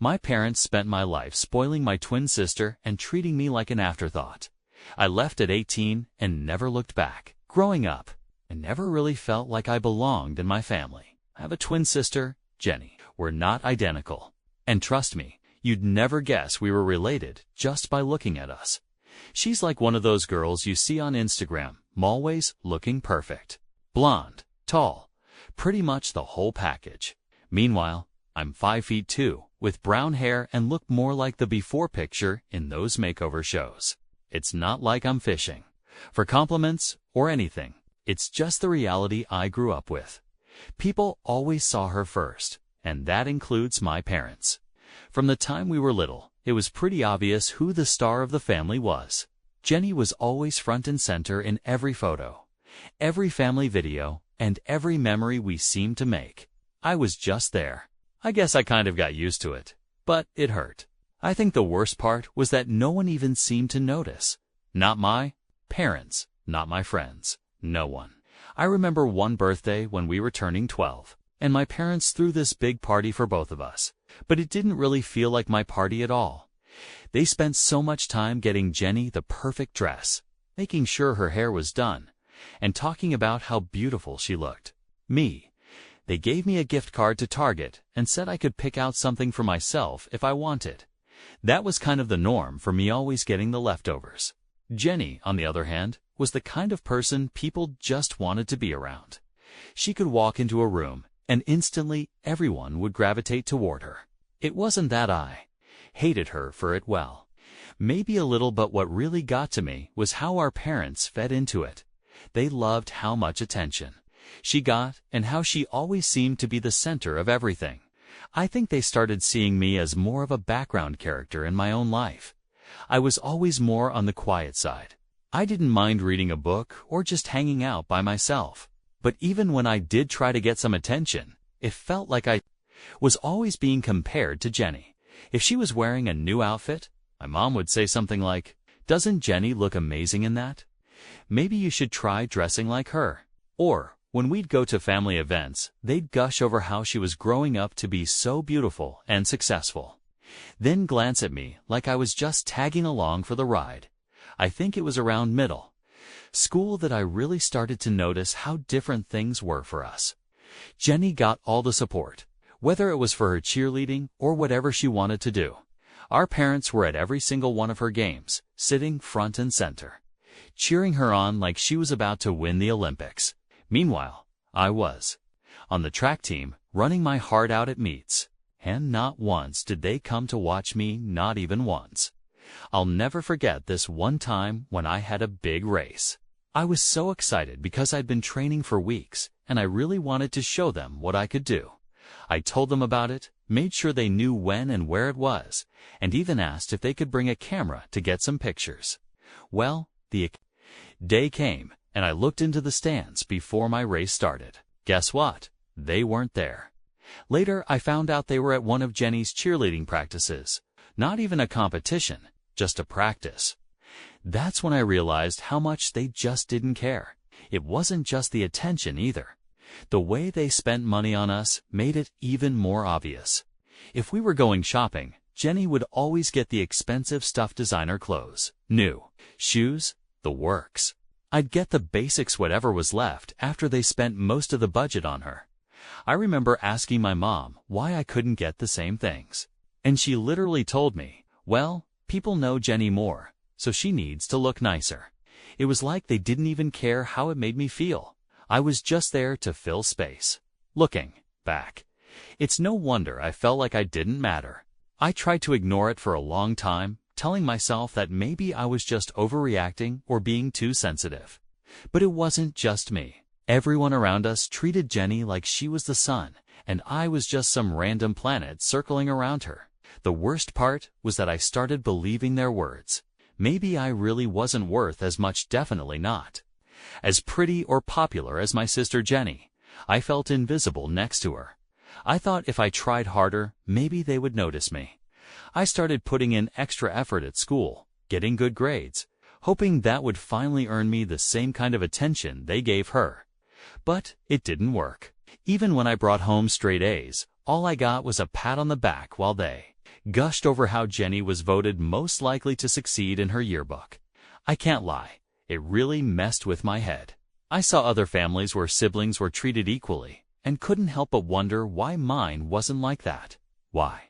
My parents spent my life spoiling my twin sister and treating me like an afterthought. I left at 18 and never looked back. Growing up, I never really felt like I belonged in my family. I have a twin sister, Jenny. We're not identical. And trust me, you'd never guess we were related just by looking at us. She's like one of those girls you see on Instagram, always looking perfect. Blonde, tall, pretty much the whole package. Meanwhile, I'm 5'2", with brown hair and look more like the before picture in those makeover shows. It's not like I'm fishing for compliments or anything. It's just the reality I grew up with. People always saw her first, and that includes my parents. From the time we were little, it was pretty obvious who the star of the family was. Jenny was always front and center in every photo, every family video, and every memory we seemed to make. I was just there. I guess I kind of got used to it, but it hurt. I think the worst part was that no one even seemed to notice. Not my parents, not my friends, no one. I remember one birthday when we were turning 12, and my parents threw this big party for both of us, but it didn't really feel like my party at all. They spent so much time getting Jenny the perfect dress, making sure her hair was done, and talking about how beautiful she looked. They gave me a gift card to Target and said I could pick out something for myself if I wanted. That was kind of the norm for me, always getting the leftovers. Jenny, on the other hand, was the kind of person people just wanted to be around. She could walk into a room, and instantly everyone would gravitate toward her. It wasn't that I hated her for it, well, maybe a little, but what really got to me was how our parents fed into it. They loved how much attention she got and how she always seemed to be the center of everything. I think they started seeing me as more of a background character in my own life. I was always more on the quiet side. I didn't mind reading a book or just hanging out by myself. But even when I did try to get some attention, it felt like I was always being compared to Jenny. If she was wearing a new outfit, my mom would say something like, "Doesn't Jenny look amazing in that? Maybe you should try dressing like her." Or, when we'd go to family events, they'd gush over how she was growing up to be so beautiful and successful. Then glance at me like I was just tagging along for the ride. I think it was around middle school that I really started to notice how different things were for us. Jenny got all the support, whether it was for her cheerleading or whatever she wanted to do. Our parents were at every single one of her games, sitting front and center, cheering her on like she was about to win the Olympics. Meanwhile, I was on the track team, running my heart out at meets, and not once did they come to watch me, not even once. I'll never forget this one time when I had a big race. I was so excited because I'd been training for weeks, and I really wanted to show them what I could do. I told them about it, made sure they knew when and where it was, and even asked if they could bring a camera to get some pictures. Well, the day came, and I looked into the stands before my race started. Guess what? They weren't there. Later, I found out they were at one of Jenny's cheerleading practices. Not even a competition, just a practice. That's when I realized how much they just didn't care. It wasn't just the attention either. The way they spent money on us made it even more obvious. If we were going shopping, Jenny would always get the expensive stuff, designer clothes, new shoes, the works. I'd get the basics, whatever was left, after they spent most of the budget on her. I remember asking my mom why I couldn't get the same things. And she literally told me, well, people know Jenny more, so she needs to look nicer. It was like they didn't even care how it made me feel. I was just there to fill space. Looking back, it's no wonder I felt like I didn't matter. I tried to ignore it for a long time, telling myself that maybe I was just overreacting or being too sensitive. But it wasn't just me. Everyone around us treated Jenny like she was the sun, and I was just some random planet circling around her. The worst part was that I started believing their words. Maybe I really wasn't worth as much, definitely not as pretty or popular as my sister Jenny. I felt invisible next to her. I thought if I tried harder, maybe they would notice me. I started putting in extra effort at school, getting good grades, hoping that would finally earn me the same kind of attention they gave her. But it didn't work. Even when I brought home straight A's, all I got was a pat on the back while they gushed over how Jenny was voted most likely to succeed in her yearbook. I can't lie, it really messed with my head. I saw other families where siblings were treated equally, and couldn't help but wonder why mine wasn't like that. Why?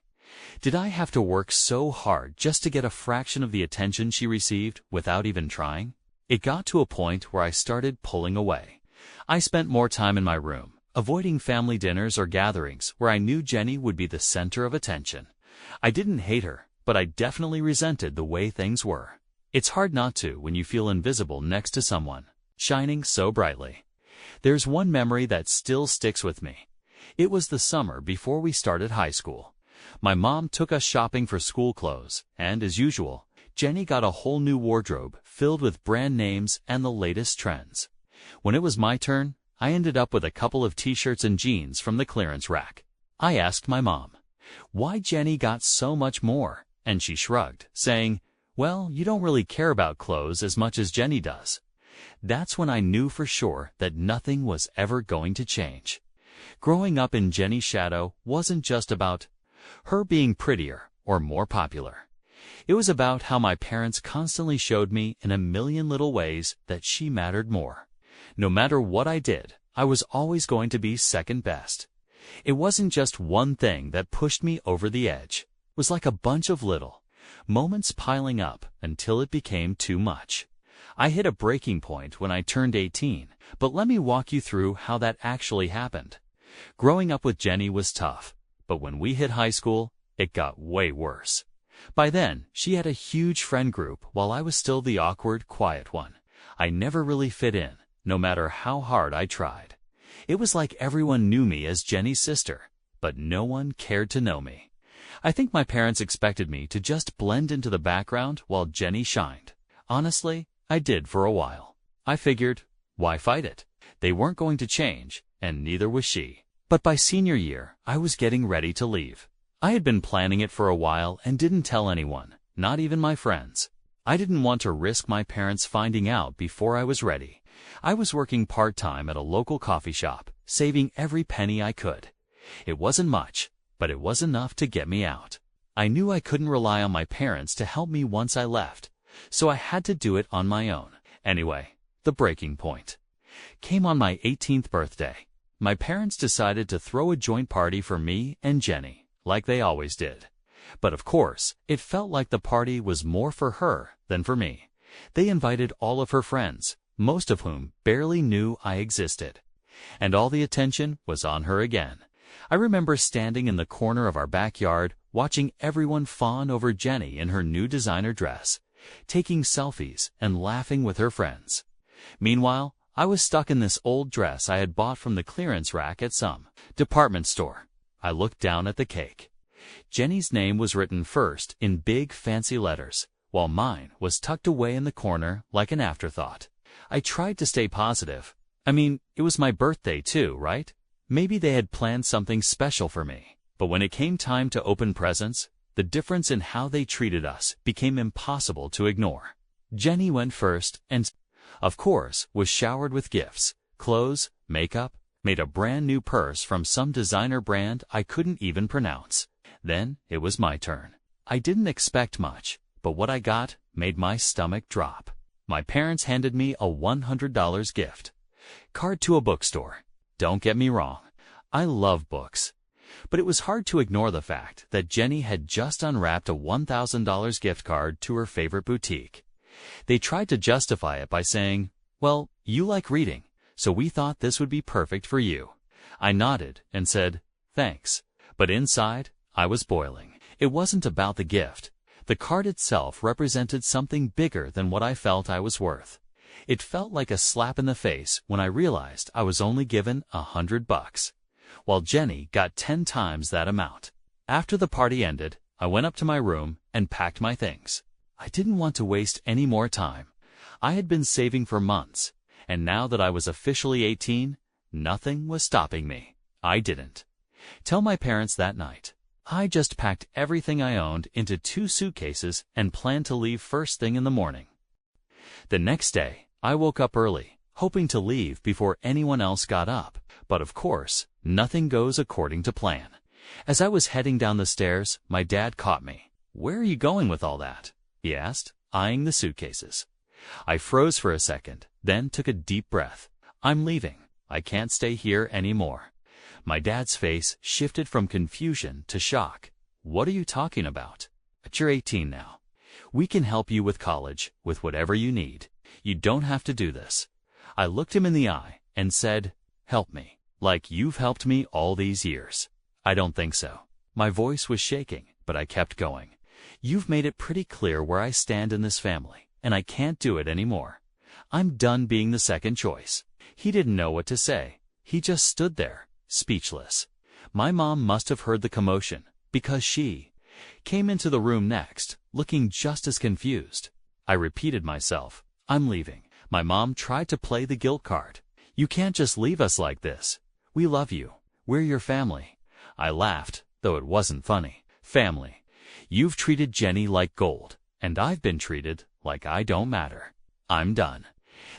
Did I have to work so hard just to get a fraction of the attention she received without even trying? It got to a point where I started pulling away. I spent more time in my room, avoiding family dinners or gatherings where I knew Jenny would be the center of attention. I didn't hate her, but I definitely resented the way things were. It's hard not to when you feel invisible next to someone, shining so brightly. There's one memory that still sticks with me. It was the summer before we started high school. My mom took us shopping for school clothes, and as usual, Jenny got a whole new wardrobe filled with brand names and the latest trends. When it was my turn, I ended up with a couple of t-shirts and jeans from the clearance rack. I asked my mom why Jenny got so much more, and she shrugged, saying, "Well, you don't really care about clothes as much as Jenny does." That's when I knew for sure that nothing was ever going to change. Growing up in Jenny's shadow wasn't just about her being prettier or more popular. It was about how my parents constantly showed me in a million little ways that she mattered more. No matter what I did, I was always going to be second best. It wasn't just one thing that pushed me over the edge. It was like a bunch of little moments piling up until it became too much. I hit a breaking point when I turned 18, but let me walk you through how that actually happened. Growing up with Jenny was tough, but when we hit high school, it got way worse. By then, she had a huge friend group while I was still the awkward, quiet one. I never really fit in, no matter how hard I tried. It was like everyone knew me as Jenny's sister, but no one cared to know me. I think my parents expected me to just blend into the background while Jenny shined. Honestly, I did for a while. I figured, why fight it? They weren't going to change, and neither was she. But by senior year, I was getting ready to leave. I had been planning it for a while and didn't tell anyone, not even my friends. I didn't want to risk my parents finding out before I was ready. I was working part-time at a local coffee shop, saving every penny I could. It wasn't much, but it was enough to get me out. I knew I couldn't rely on my parents to help me once I left, so I had to do it on my own. Anyway, the breaking point came on my 18th birthday. My parents decided to throw a joint party for me and Jenny, like they always did. But of course, it felt like the party was more for her than for me. They invited all of her friends, most of whom barely knew I existed. And all the attention was on her again. I remember standing in the corner of our backyard, watching everyone fawn over Jenny in her new designer dress, taking selfies and laughing with her friends. Meanwhile, I was stuck in this old dress I had bought from the clearance rack at some department store. I looked down at the cake. Jenny's name was written first in big fancy letters, while mine was tucked away in the corner like an afterthought. I tried to stay positive. I mean, it was my birthday too, right? Maybe they had planned something special for me. But when it came time to open presents, the difference in how they treated us became impossible to ignore. Jenny went first and, of course, was showered with gifts, clothes, makeup, made a brand new purse from some designer brand I couldn't even pronounce. Then it was my turn. I didn't expect much, but what I got made my stomach drop. My parents handed me a $100 gift card to a bookstore. Don't get me wrong, I love books. But it was hard to ignore the fact that Jenny had just unwrapped a $1,000 gift card to her favorite boutique. They tried to justify it by saying, "Well, you like reading, so we thought this would be perfect for you." I nodded and said, "Thanks." But inside, I was boiling. It wasn't about the gift. The card itself represented something bigger than what I felt I was worth. It felt like a slap in the face when I realized I was only given $100, while Jenny got 10 times that amount. After the party ended, I went up to my room and packed my things. I didn't want to waste any more time. I had been saving for months, and now that I was officially 18, nothing was stopping me. I didn't tell my parents that night. I just packed everything I owned into 2 suitcases and planned to leave first thing in the morning. The next day, I woke up early, hoping to leave before anyone else got up. But of course, nothing goes according to plan. As I was heading down the stairs, my dad caught me. "Where are you going with all that?" he asked, eyeing the suitcases. I froze for a second, then took a deep breath. "I'm leaving. I can't stay here anymore." My dad's face shifted from confusion to shock. "What are you talking about? But you're 18 now. We can help you with college, with whatever you need. You don't have to do this." I looked him in the eye and said, "Help me, like you've helped me all these years." "I don't think so." My voice was shaking, but I kept going. "You've made it pretty clear where I stand in this family, and I can't do it anymore. I'm done being the second choice." He didn't know what to say. He just stood there, speechless. My mom must have heard the commotion, because she came into the room next, looking just as confused. I repeated myself, "I'm leaving." My mom tried to play the guilt card. "You can't just leave us like this. We love you. We're your family." I laughed, though it wasn't funny. "Family. You've treated Jenny like gold, and I've been treated like I don't matter. I'm done."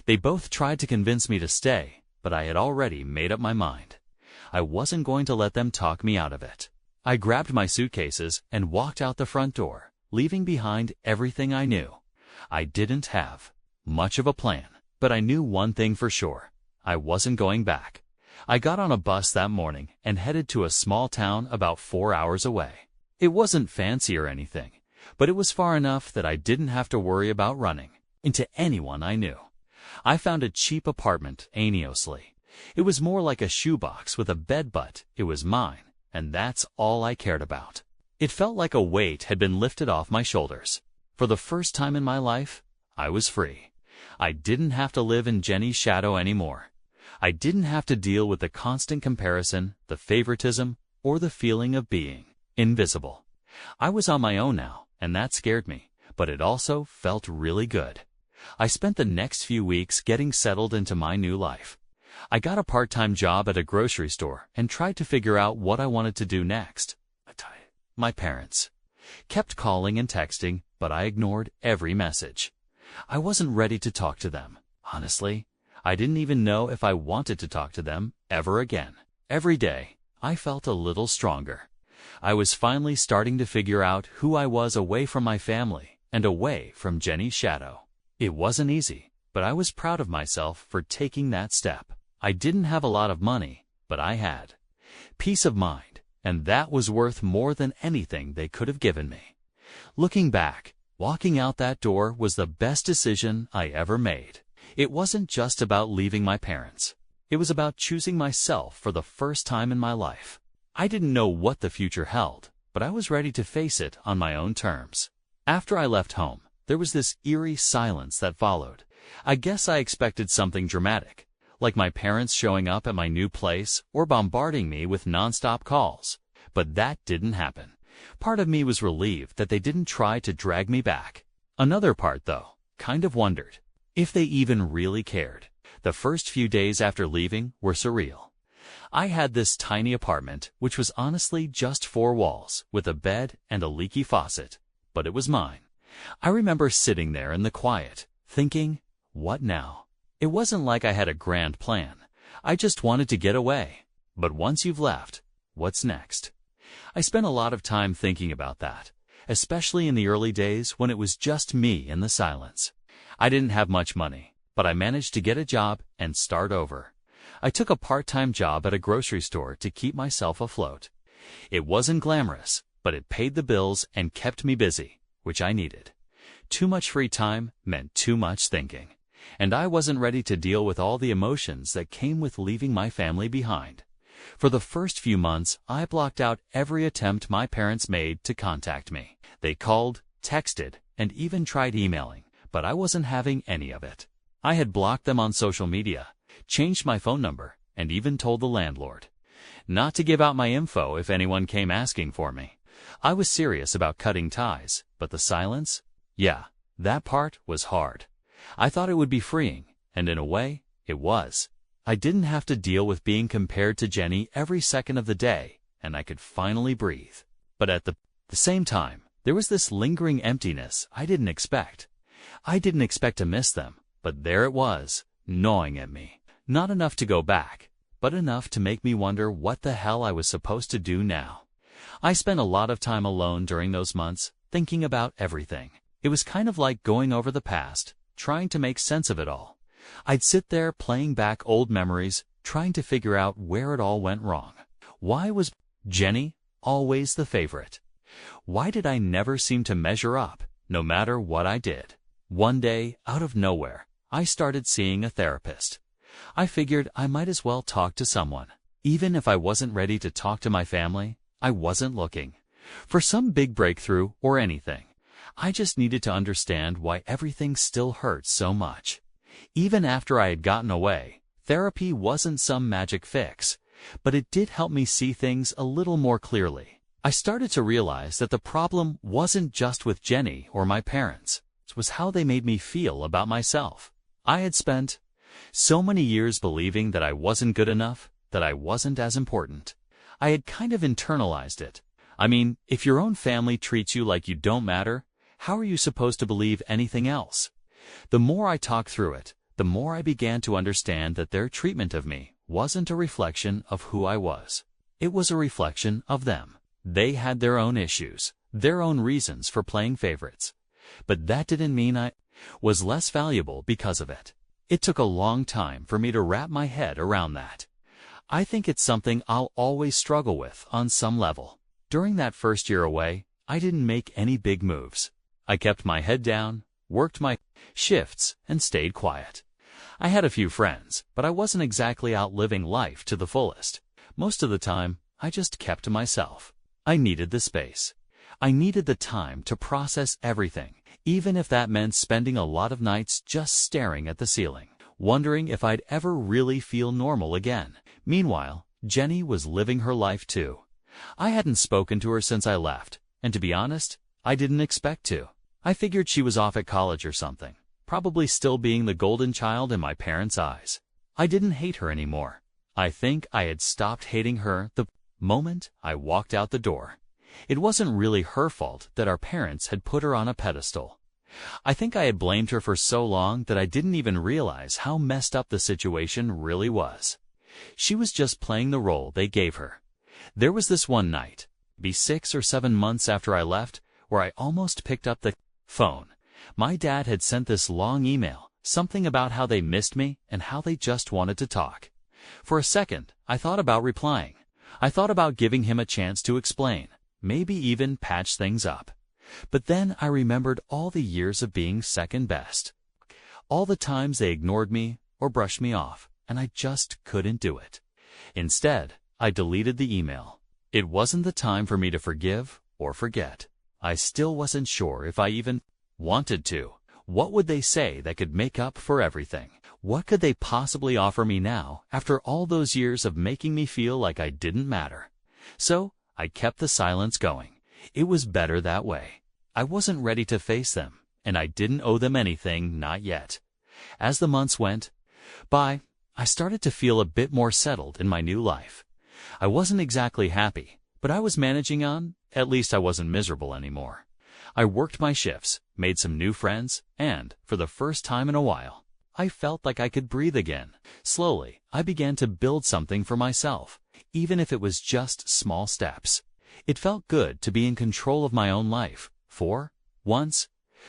They both tried to convince me to stay, but I had already made up my mind. I wasn't going to let them talk me out of it. I grabbed my suitcases and walked out the front door, leaving behind everything I knew. I didn't have much of a plan, but I knew one thing for sure. I wasn't going back. I got on a bus that morning and headed to a small town about 4 hours away. It wasn't fancy or anything, but it was far enough that I didn't have to worry about running into anyone I knew. I found a cheap apartment aimlessly. It was more like a shoebox with a bed, but it was mine, and that's all I cared about. It felt like a weight had been lifted off my shoulders. For the first time in my life, I was free. I didn't have to live in Jenny's shadow anymore. I didn't have to deal with the constant comparison, the favoritism, or the feeling of being invisible. I was on my own now, and that scared me, but it also felt really good. I spent the next few weeks getting settled into my new life. I got a part-time job at a grocery store and tried to figure out what I wanted to do next. My parents kept calling and texting, but I ignored every message. I wasn't ready to talk to them. Honestly, I didn't even know if I wanted to talk to them ever again. Every day, I felt a little stronger. I was finally starting to figure out who I was away from my family and away from Jenny's shadow. It wasn't easy, but I was proud of myself for taking that step. I didn't have a lot of money, but I had peace of mind, and that was worth more than anything they could have given me. Looking back, walking out that door was the best decision I ever made. It wasn't just about leaving my parents. It was about choosing myself for the first time in my life. I didn't know what the future held, but I was ready to face it on my own terms. After I left home, there was this eerie silence that followed. I guess I expected something dramatic, like my parents showing up at my new place or bombarding me with nonstop calls. But that didn't happen. Part of me was relieved that they didn't try to drag me back. Another part, though, kind of wondered if they even really cared. The first few days after leaving were surreal. I had this tiny apartment, which was honestly just 4 walls, with a bed and a leaky faucet, but it was mine. I remember sitting there in the quiet, thinking, what now? It wasn't like I had a grand plan. I just wanted to get away. But once you've left, what's next? I spent a lot of time thinking about that, especially in the early days when it was just me in the silence. I didn't have much money, but I managed to get a job and start over. I took a part-time job at a grocery store to keep myself afloat. It wasn't glamorous, but it paid the bills and kept me busy, which I needed. Too much free time meant too much thinking, and I wasn't ready to deal with all the emotions that came with leaving my family behind. For the first few months, I blocked out every attempt my parents made to contact me. They called, texted, and even tried emailing, but I wasn't having any of it. I had blocked them on social media, changed my phone number, and even told the landlord not to give out my info if anyone came asking for me. I was serious about cutting ties, but the silence? Yeah, that part was hard. I thought it would be freeing, and in a way, it was. I didn't have to deal with being compared to Jenny every second of the day, and I could finally breathe. But at the same time, there was this lingering emptiness I didn't expect. I didn't expect to miss them, but there it was, gnawing at me. Not enough to go back, but enough to make me wonder what the hell I was supposed to do now. I spent a lot of time alone during those months, thinking about everything. It was kind of like going over the past, trying to make sense of it all. I'd sit there playing back old memories, trying to figure out where it all went wrong. Why was Jenny always the favorite? Why did I never seem to measure up, no matter what I did? One day, out of nowhere, I started seeing a therapist. I figured I might as well talk to someone. Even if I wasn't ready to talk to my family, I wasn't looking for some big breakthrough or anything. I just needed to understand why everything still hurts so much. Even after I had gotten away, therapy wasn't some magic fix, but it did help me see things a little more clearly. I started to realize that the problem wasn't just with Jenny or my parents. It was how they made me feel about myself. I had spent so many years believing that I wasn't good enough, that I wasn't as important. I had kind of internalized it. I mean, if your own family treats you like you don't matter, how are you supposed to believe anything else? The more I talked through it, the more I began to understand that their treatment of me wasn't a reflection of who I was. It was a reflection of them. They had their own issues, their own reasons for playing favorites. But that didn't mean I was less valuable because of it. It took a long time for me to wrap my head around that. I think it's something I'll always struggle with on some level. During that first year away, I didn't make any big moves. I kept my head down, worked my shifts, and stayed quiet. I had a few friends, but I wasn't exactly out living life to the fullest. Most of the time, I just kept to myself. I needed the space. I needed the time to process everything, even if that meant spending a lot of nights just staring at the ceiling, wondering if I'd ever really feel normal again. Meanwhile, Jenny was living her life too. I hadn't spoken to her since I left, and to be honest, I didn't expect to. I figured she was off at college or something, probably still being the golden child in my parents' eyes. I didn't hate her anymore. I think I had stopped hating her the moment I walked out the door. It wasn't really her fault that our parents had put her on a pedestal. I think I had blamed her for so long that I didn't even realize how messed up the situation really was. She was just playing the role they gave her. There was this one night, maybe 6 or 7 months after I left, where I almost picked up the phone. My dad had sent this long email, something about how they missed me and how they just wanted to talk. For a second, I thought about replying. I thought about giving him a chance to explain, maybe even patch things up. But then I remembered all the years of being second best. All the times they ignored me or brushed me off, and I just couldn't do it. Instead, I deleted the email. It wasn't the time for me to forgive or forget. I still wasn't sure if I even wanted to. What would they say that could make up for everything? What could they possibly offer me now after all those years of making me feel like I didn't matter? So I kept the silence going. It was better that way. I wasn't ready to face them, and I didn't owe them anything, not yet. As the months went by, I started to feel a bit more settled in my new life. I wasn't exactly happy, but I was managing on. At least I wasn't miserable anymore. I worked my shifts, made some new friends, and, for the first time in a while, I felt like I could breathe again. Slowly, I began to build something for myself, even if it was just small steps. It felt good to be in control of my own life, for once.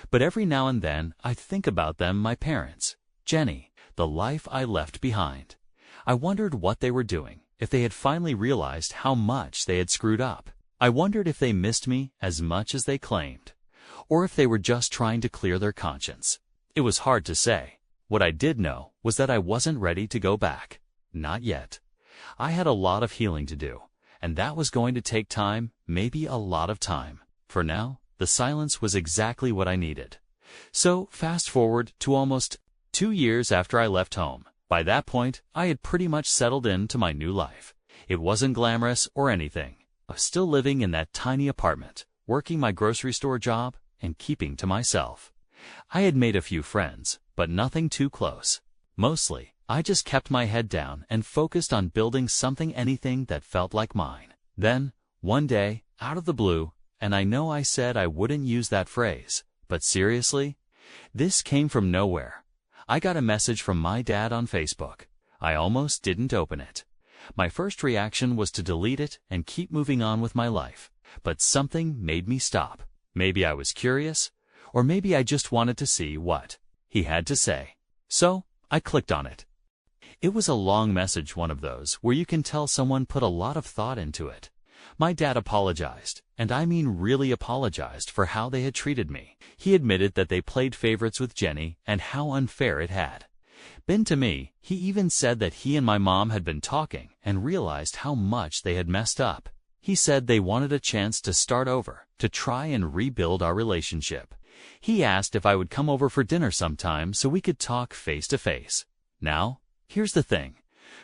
But every now and then, I'd think about them, my parents, Jenny, the life I left behind. I wondered what they were doing, if they had finally realized how much they had screwed up. I wondered if they missed me as much as they claimed, or if they were just trying to clear their conscience. It was hard to say. What I did know was that I wasn't ready to go back. Not yet. I had a lot of healing to do, and that was going to take time, maybe a lot of time. For now, the silence was exactly what I needed. So, fast forward to almost 2 years after I left home. By that point, I had pretty much settled into my new life. It wasn't glamorous or anything. I was still living in that tiny apartment, working my grocery store job, and keeping to myself. I had made a few friends, but nothing too close. Mostly, I just kept my head down and focused on building anything that felt like mine. Then, one day, out of the blue, and I know I said I wouldn't use that phrase, but seriously, this came from nowhere. I got a message from my dad on Facebook. I almost didn't open it. My first reaction was to delete it and keep moving on with my life. But something made me stop. Maybe I was curious, or maybe I just wanted to see what he had to say. So, I clicked on it. It was a long message, one of those where you can tell someone put a lot of thought into it. My dad apologized, and I mean really apologized for how they had treated me. He admitted that they played favorites with Jenny and how unfair it had been to me. He even said that he and my mom had been talking and realized how much they had messed up. He said they wanted a chance to start over, to try and rebuild our relationship. He asked if I would come over for dinner sometime so we could talk face to face. Now, here's the thing.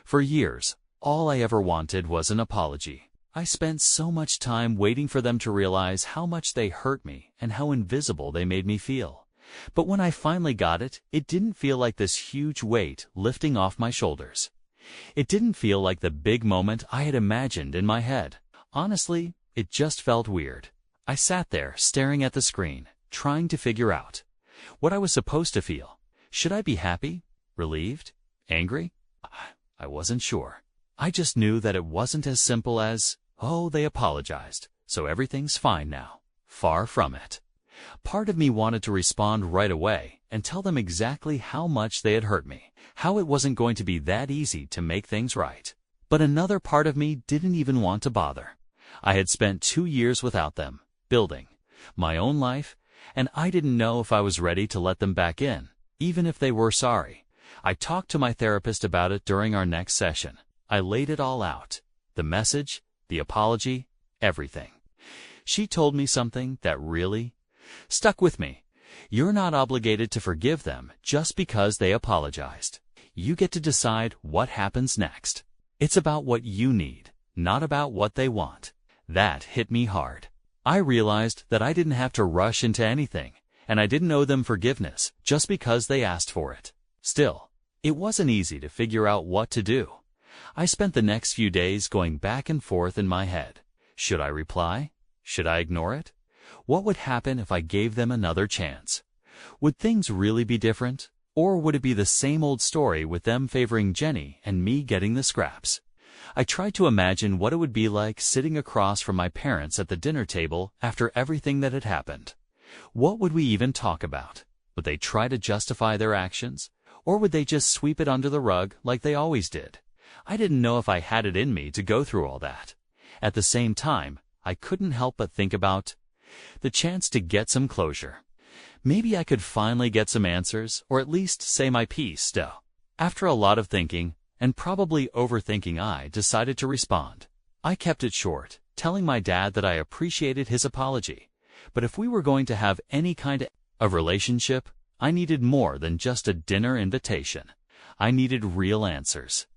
For years, all I ever wanted was an apology. I spent so much time waiting for them to realize how much they hurt me and how invisible they made me feel. But when I finally got it, it didn't feel like this huge weight lifting off my shoulders. It didn't feel like the big moment I had imagined in my head. Honestly, it just felt weird. I sat there staring at the screen, trying to figure out what I was supposed to feel. Should I be happy? Relieved? Angry? I wasn't sure. I just knew that it wasn't as simple as, oh, they apologized, so everything's fine now. Far from it. Part of me wanted to respond right away and tell them exactly how much they had hurt me, how it wasn't going to be that easy to make things right. But another part of me didn't even want to bother. I had spent 2 years without them, building my own life, and I didn't know if I was ready to let them back in, even if they were sorry. I talked to my therapist about it during our next session. I laid it all out. The message, the apology, everything. She told me something that really stuck with me. You're not obligated to forgive them just because they apologized. You get to decide what happens next. It's about what you need, not about what they want. That hit me hard. I realized that I didn't have to rush into anything, and I didn't owe them forgiveness just because they asked for it. Still, it wasn't easy to figure out what to do. I spent the next few days going back and forth in my head. Should I reply? Should I ignore it? What would happen if I gave them another chance? Would things really be different? Or would it be the same old story with them favoring Jenny and me getting the scraps? I tried to imagine what it would be like sitting across from my parents at the dinner table after everything that had happened. What would we even talk about? Would they try to justify their actions? Or would they just sweep it under the rug like they always did? I didn't know if I had it in me to go through all that. At the same time, I couldn't help but think about the chance to get some closure. Maybe I could finally get some answers, or at least say my piece still. After a lot of thinking, and probably overthinking, I decided to respond. I kept it short, telling my dad that I appreciated his apology. But if we were going to have any kind of relationship, I needed more than just a dinner invitation. I needed real answers.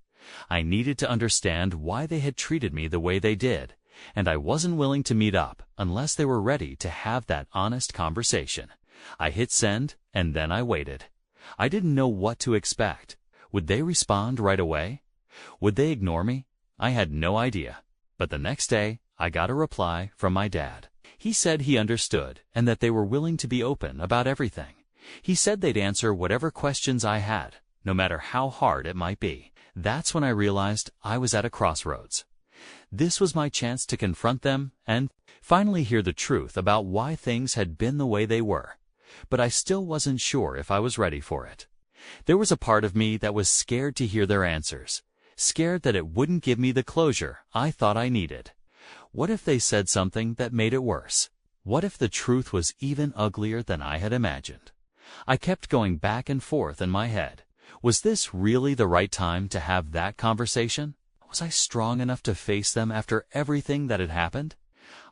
I needed to understand why they had treated me the way they did, and I wasn't willing to meet up unless they were ready to have that honest conversation. I hit send, and then I waited. I didn't know what to expect. Would they respond right away? Would they ignore me? I had no idea. But the next day, I got a reply from my dad. He said he understood and that they were willing to be open about everything. He said they'd answer whatever questions I had, no matter how hard it might be. That's when I realized I was at a crossroads. This was my chance to confront them and finally hear the truth about why things had been the way they were. But I still wasn't sure if I was ready for it. There was a part of me that was scared to hear their answers, scared that it wouldn't give me the closure I thought I needed. What if they said something that made it worse? What if the truth was even uglier than I had imagined? I kept going back and forth in my head. Was this really the right time to have that conversation? Was I strong enough to face them after everything that had happened?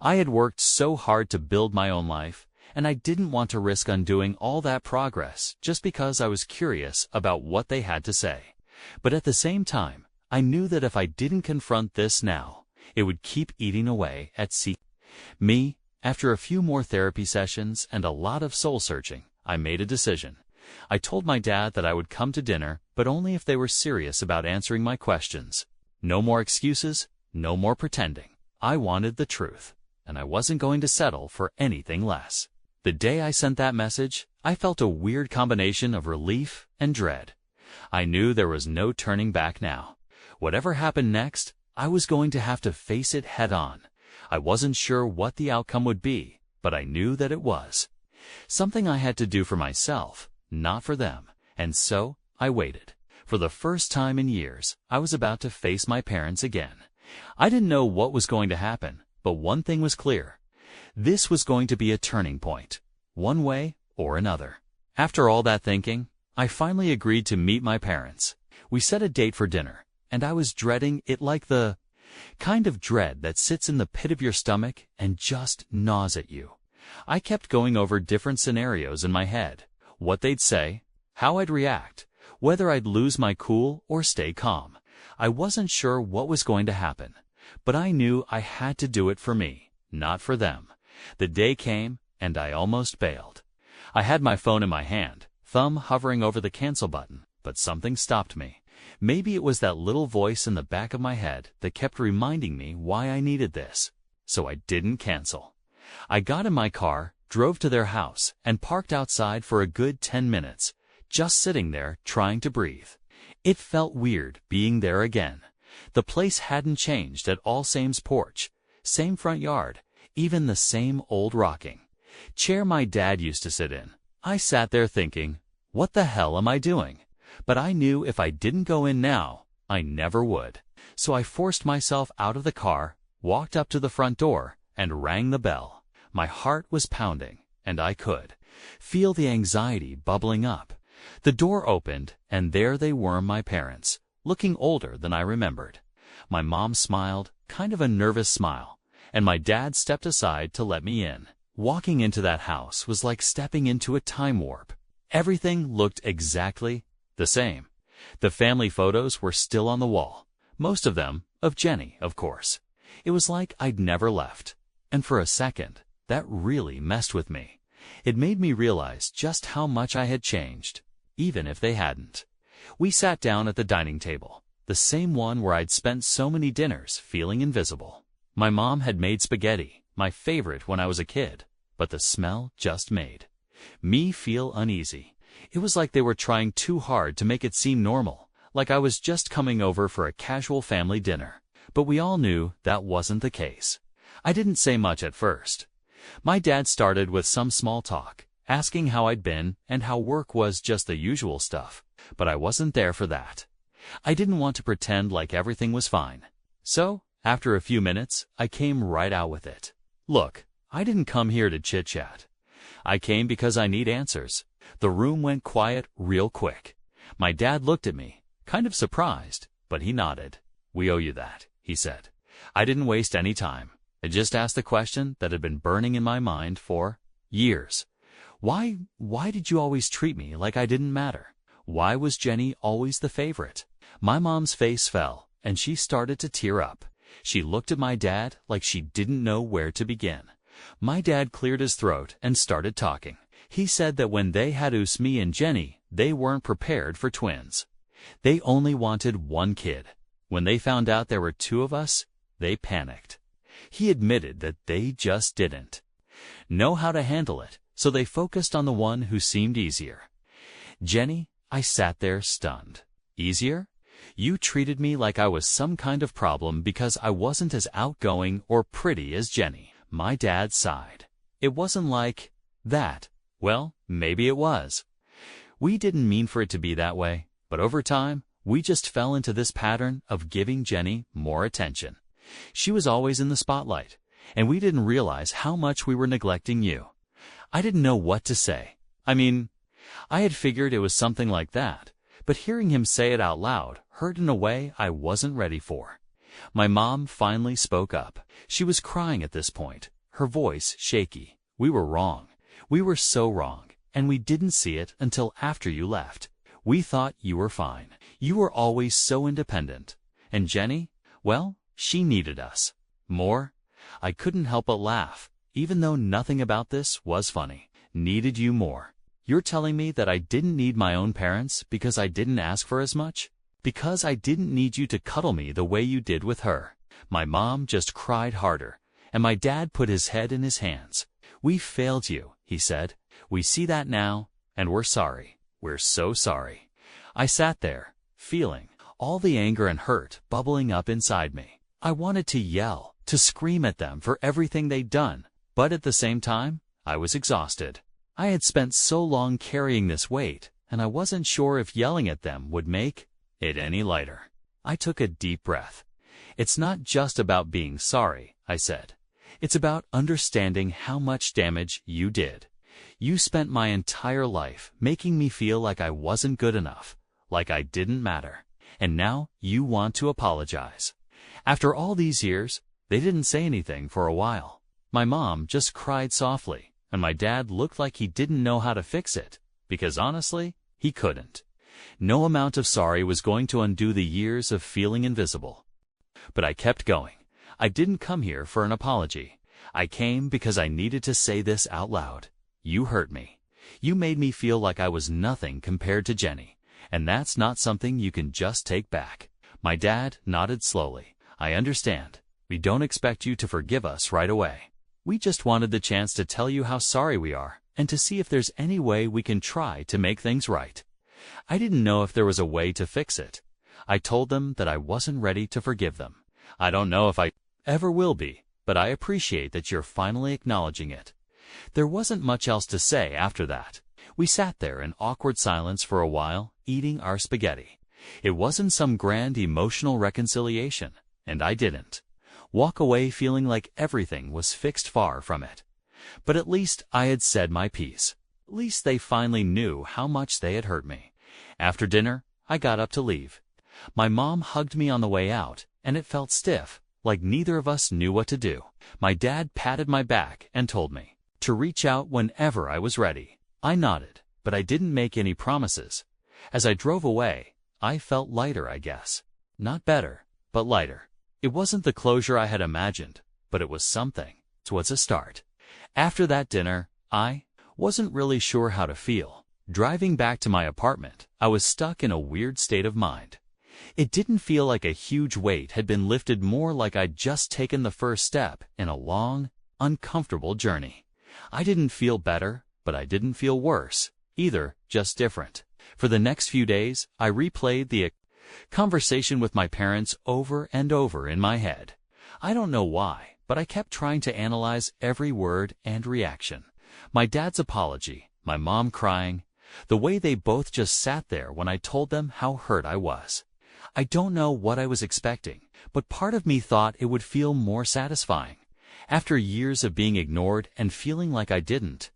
I had worked so hard to build my own life, and I didn't want to risk undoing all that progress just because I was curious about what they had to say. But at the same time, I knew that if I didn't confront this now, it would keep eating away at me. After a few more therapy sessions and a lot of soul-searching, I made a decision. I told my dad that I would come to dinner, but only if they were serious about answering my questions. No more excuses, no more pretending. I wanted the truth, and I wasn't going to settle for anything less. The day I sent that message, I felt a weird combination of relief and dread. I knew there was no turning back now. Whatever happened next, I was going to have to face it head on. I wasn't sure what the outcome would be, but I knew that it was something I had to do for myself, not for them, and so I waited. For the first time in years, I was about to face my parents again. I didn't know what was going to happen, but one thing was clear. This was going to be a turning point, one way or another. After all that thinking, I finally agreed to meet my parents. We set a date for dinner, and I was dreading it like the kind of dread that sits in the pit of your stomach and just gnaws at you. I kept going over different scenarios in my head, what they'd say, how I'd react, whether I'd lose my cool or stay calm. I wasn't sure what was going to happen, but I knew I had to do it for me, not for them. The day came, and I almost bailed. I had my phone in my hand, thumb hovering over the cancel button, but something stopped me. Maybe it was that little voice in the back of my head that kept reminding me why I needed this. So I didn't cancel. I got in my car, drove to their house, and parked outside for a good 10 minutes, just sitting there trying to breathe. It felt weird being there again. The place hadn't changed at all. Same porch, same front yard, even the same old rocking chair my dad used to sit in. I sat there thinking, what the hell am I doing? But I knew if I didn't go in now, I never would. So I forced myself out of the car, walked up to the front door, and rang the bell. My heart was pounding, and I could feel the anxiety bubbling up. The door opened, and there they were, my parents, looking older than I remembered. My mom smiled, kind of a nervous smile, and my dad stepped aside to let me in. Walking into that house was like stepping into a time warp. Everything looked exactly the same. The family photos were still on the wall, most of them of Jenny, of course. It was like I'd never left. And for a second, that really messed with me. It made me realize just how much I had changed, even if they hadn't. We sat down at the dining table, the same one where I'd spent so many dinners feeling invisible. My mom had made spaghetti, my favorite when I was a kid, but the smell just made me feel uneasy. It was like they were trying too hard to make it seem normal, like I was just coming over for a casual family dinner. But we all knew that wasn't the case. I didn't say much at first. My dad started with some small talk, asking how I'd been and how work was, just the usual stuff. But I wasn't there for that. I didn't want to pretend like everything was fine. So, after a few minutes, I came right out with it. Look, I didn't come here to chit-chat. I came because I need answers. The room went quiet real quick. My dad looked at me, kind of surprised, but he nodded. We owe you that, he said. I didn't waste any time. I just asked the question that had been burning in my mind for years. Why did you always treat me like I didn't matter? Why was Jenny always the favorite? My mom's face fell, and she started to tear up. She looked at my dad like she didn't know where to begin. My dad cleared his throat and started talking. He said that when they had me and Jenny, they weren't prepared for twins. They only wanted one kid. When they found out there were two of us, they panicked. He admitted that they just didn't know how to handle it, so they focused on the one who seemed easier. Jenny, I sat there stunned. Easier? You treated me like I was some kind of problem because I wasn't as outgoing or pretty as Jenny. My dad sighed. It wasn't like that. Well, maybe it was. We didn't mean for it to be that way, but over time, we just fell into this pattern of giving Jenny more attention. She was always in the spotlight, and we didn't realize how much we were neglecting you. I didn't know what to say. I mean, I had figured it was something like that, but hearing him say it out loud hurt in a way I wasn't ready for. My mom finally spoke up. She was crying at this point, her voice shaky. We were wrong. We were so wrong, and we didn't see it until after you left. We thought you were fine. You were always so independent. And Jenny, well, she needed us more. I couldn't help but laugh, even though nothing about this was funny. Needed you more. You're telling me that I didn't need my own parents because I didn't ask for as much? Because I didn't need you to cuddle me the way you did with her? My mom just cried harder, and my dad put his head in his hands. We failed you, he said. We see that now, and we're sorry. We're so sorry. I sat there, feeling all the anger and hurt bubbling up inside me. I wanted to yell, to scream at them for everything they'd done, but at the same time, I was exhausted. I had spent so long carrying this weight, and I wasn't sure if yelling at them would make it any lighter. I took a deep breath. "It's not just about being sorry," I said. "It's about understanding how much damage you did. You spent my entire life making me feel like I wasn't good enough, like I didn't matter, and now you want to apologize." After all these years, they didn't say anything for a while. My mom just cried softly, and my dad looked like he didn't know how to fix it, because honestly, he couldn't. No amount of sorry was going to undo the years of feeling invisible. But I kept going. I didn't come here for an apology. I came because I needed to say this out loud. You hurt me. You made me feel like I was nothing compared to Jenny, and that's not something you can just take back. My dad nodded slowly. "I understand. We don't expect you to forgive us right away. We just wanted the chance to tell you how sorry we are, and to see if there's any way we can try to make things right." I didn't know if there was a way to fix it. I told them that I wasn't ready to forgive them. I don't know if I ever will be, but I appreciate that you're finally acknowledging it. There wasn't much else to say after that. We sat there in awkward silence for a while, eating our spaghetti. It wasn't some grand emotional reconciliation, and I didn't walk away feeling like everything was fixed. Far from it. But at least I had said my piece. At least they finally knew how much they had hurt me. After dinner, I got up to leave. My mom hugged me on the way out, and it felt stiff, like neither of us knew what to do. My dad patted my back and told me to reach out whenever I was ready. I nodded, but I didn't make any promises. As I drove away, I felt lighter, I guess. Not better, but lighter. It wasn't the closure I had imagined, but it was something. It was a start. After that dinner, I wasn't really sure how to feel. Driving back to my apartment, I was stuck in a weird state of mind. It didn't feel like a huge weight had been lifted, more like I'd just taken the first step in a long, uncomfortable journey. I didn't feel better, but I didn't feel worse either, just different. For the next few days, I replayed the conversation with my parents over and over in my head. I don't know why, but I kept trying to analyze every word and reaction. My dad's apology, my mom crying, the way they both just sat there when I told them how hurt I was. I don't know what I was expecting, but part of me thought it would feel more satisfying. After years of being ignored and feeling like I didn't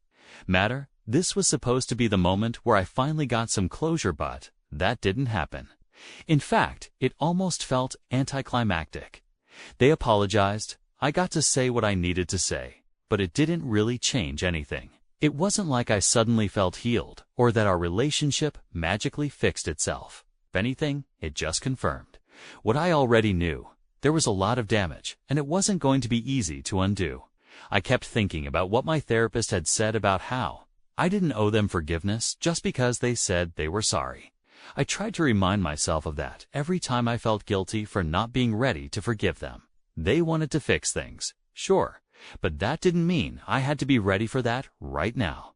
matter, this was supposed to be the moment where I finally got some closure, but that didn't happen. In fact, it almost felt anticlimactic. They apologized, I got to say what I needed to say, but it didn't really change anything. It wasn't like I suddenly felt healed, or that our relationship magically fixed itself. If anything, it just confirmed what I already knew. There was a lot of damage, and it wasn't going to be easy to undo. I kept thinking about what my therapist had said about how I didn't owe them forgiveness just because they said they were sorry. I tried to remind myself of that every time I felt guilty for not being ready to forgive them. They wanted to fix things, sure, but that didn't mean I had to be ready for that right now.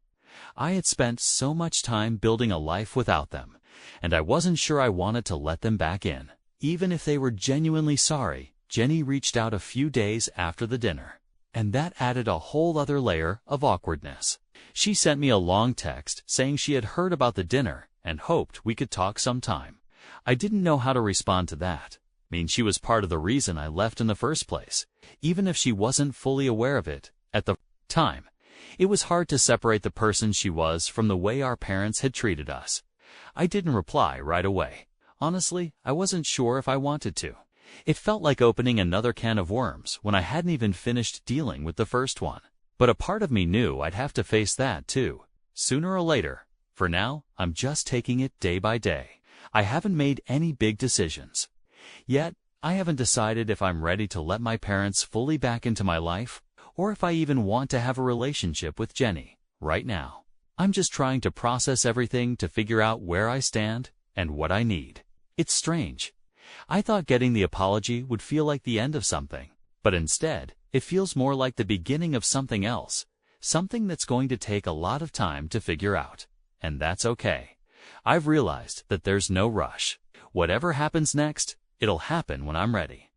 I had spent so much time building a life without them, and I wasn't sure I wanted to let them back in. Even if they were genuinely sorry, Jenny reached out a few days after the dinner, and that added a whole other layer of awkwardness. She sent me a long text saying she had heard about the dinner and hoped we could talk sometime. I didn't know how to respond to that. I mean, she was part of the reason I left in the first place, even if she wasn't fully aware of it at the time. It was hard to separate the person she was from the way our parents had treated us. I didn't reply right away. Honestly, I wasn't sure if I wanted to. It felt like opening another can of worms when I hadn't even finished dealing with the first one. But a part of me knew I'd have to face that too, sooner or later. For now, I'm just taking it day by day. I haven't made any big decisions. Yet, I haven't decided if I'm ready to let my parents fully back into my life, or if I even want to have a relationship with Jenny right now. I'm just trying to process everything to figure out where I stand and what I need. It's strange. I thought getting the apology would feel like the end of something, but instead, it feels more like the beginning of something else, something that's going to take a lot of time to figure out. And that's okay. I've realized that there's no rush. Whatever happens next, it'll happen when I'm ready.